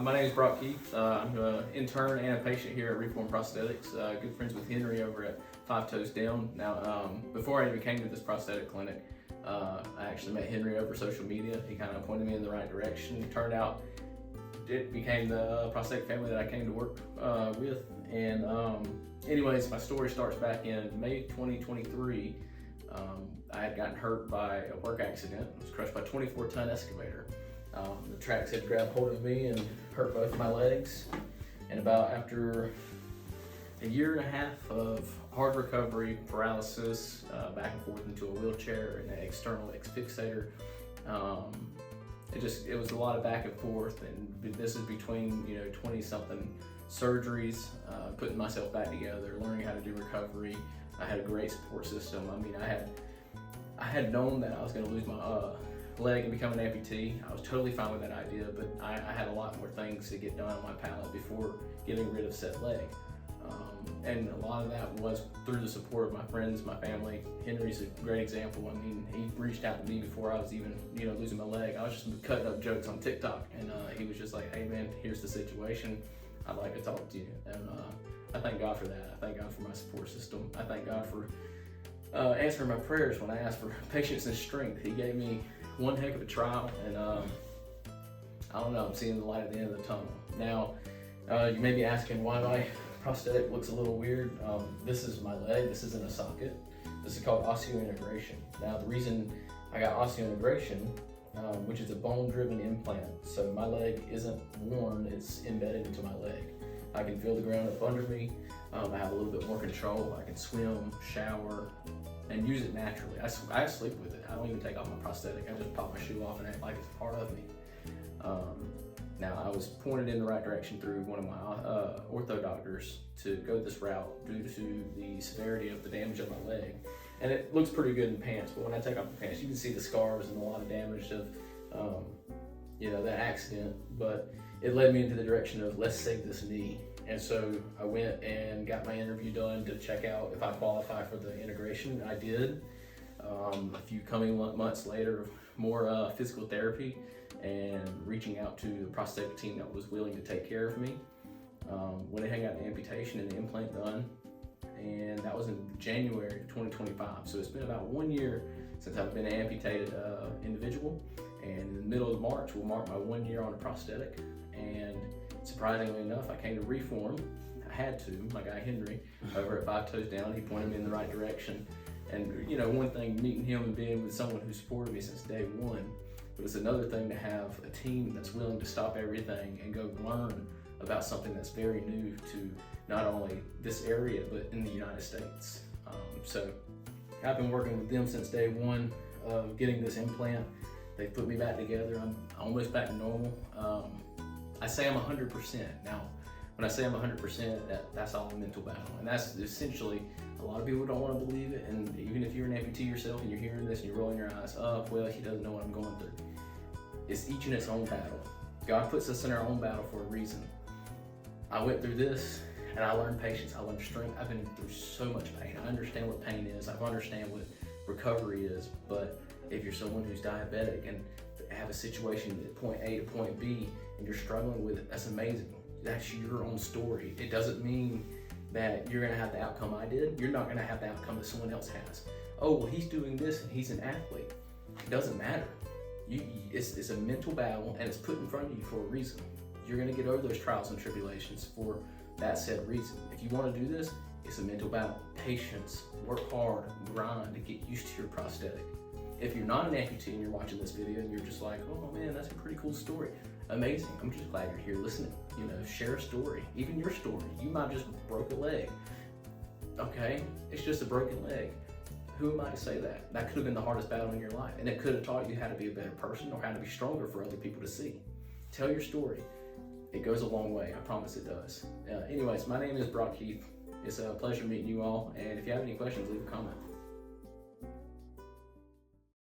My name is Brock Keith. I'm an intern and a patient here at Reform Prosthetics. Good friends with Henry over at Five Toes Down. Now, before I even came to this prosthetic clinic, I actually met Henry over social media. He kind of pointed me in the right direction. It turned out it became the prosthetic family that I came to work with. And anyways, my story starts back in May 2023. I had gotten hurt by a work accident. I was crushed by a 24-ton excavator. The tracks had grabbed hold of me and hurt both my legs. And after a year and a half of hard recovery, paralysis, back and forth into a wheelchair and an external fixator, it was a lot of back and forth. And this is between 20-something surgeries, putting myself back together, learning how to do recovery. I had a great support system. I mean, I had known that I was going to lose my leg and become an amputee. I was totally fine with that idea, but I had a lot more things to get done on my palate before getting rid of said leg. And a lot of that was through the support of my friends, my family. Henry's a great example. I mean, he reached out to me before I was even, losing my leg. I was just cutting up jokes on TikTok, and he was just like, "Hey man, here's the situation. I'd like to talk to you." And I thank God for that. I thank God for my support system. I thank God for answering my prayers when I asked for patience and strength. He gave me one heck of a trial, and I don't know, I'm seeing the light at the end of the tunnel. Now, you may be asking why my prosthetic looks a little weird. This is my leg, this isn't a socket. This is called osseointegration. Now, the reason I got osseointegration, which is a bone-driven implant, so my leg isn't worn, it's embedded into my leg. I can feel the ground up under me. I have a little bit more control. I can swim, shower, and use it naturally. I sleep with it. I don't even take off my prosthetic. I just pop my shoe off and act like it's a part of me. Now, I was pointed in the right direction through one of my ortho doctors to go this route due to the severity of the damage of my leg. And it looks pretty good in pants, but when I take off the pants, you can see the scars and a lot of damage of that accident. But it led me into the direction of, let's save this knee. And so I went and got my interview done to check out if I qualify for the integration. I did. A few coming months later, more physical therapy and reaching out to the prosthetic team that was willing to take care of me. Went ahead and got the amputation and the implant done, and that was in January of 2025. So it's been about 1 year since I've been an amputated individual, and in the middle of March will mark my 1 year on a prosthetic. And surprisingly enough, I came to Reform. I had to. My guy Henry over at Five Toes Down, he pointed me in the right direction. And one thing, meeting him and being with someone who supported me since day one, but it's another thing to have a team that's willing to stop everything and go learn about something that's very new to not only this area, but in the United States. So I've been working with them since day one of getting this implant. They put me back together. I'm almost back to normal. I say I'm 100%. Now, when I say I'm 100%, that's all a mental battle. And that's essentially, a lot of people don't want to believe it. And even if you're an amputee yourself and you're hearing this and you're rolling your eyes up, well, he doesn't know what I'm going through. It's each in its own battle. God puts us in our own battle for a reason. I went through this and I learned patience, I learned strength. I've been through so much pain. I understand what pain is. I understand what recovery is. But if you're someone who's diabetic and have a situation at point A to point B and you're struggling with it, that's amazing. That's your own story. It doesn't mean that you're gonna have the outcome I did. You're not gonna have the outcome that someone else has. Oh, well, he's doing this and he's an athlete. It doesn't matter. It's a mental battle, and it's put in front of you for a reason. You're gonna get over those trials and tribulations for that said reason. If you wanna do this, it's a mental battle. Patience, work hard, grind to get used to your prosthetic. If you're not an amputee and you're watching this video and you're just like, oh man, that's a pretty cool story. Amazing, I'm just glad you're here listening. Share a story, even your story. You might just broke a leg. Okay, it's just a broken leg. Who am I to say that? That could have been the hardest battle in your life, and it could have taught you how to be a better person or how to be stronger for other people to see. Tell your story. It goes a long way, I promise it does. Anyways, my name is Brock Keith. It's a pleasure meeting you all, and if you have any questions, leave a comment.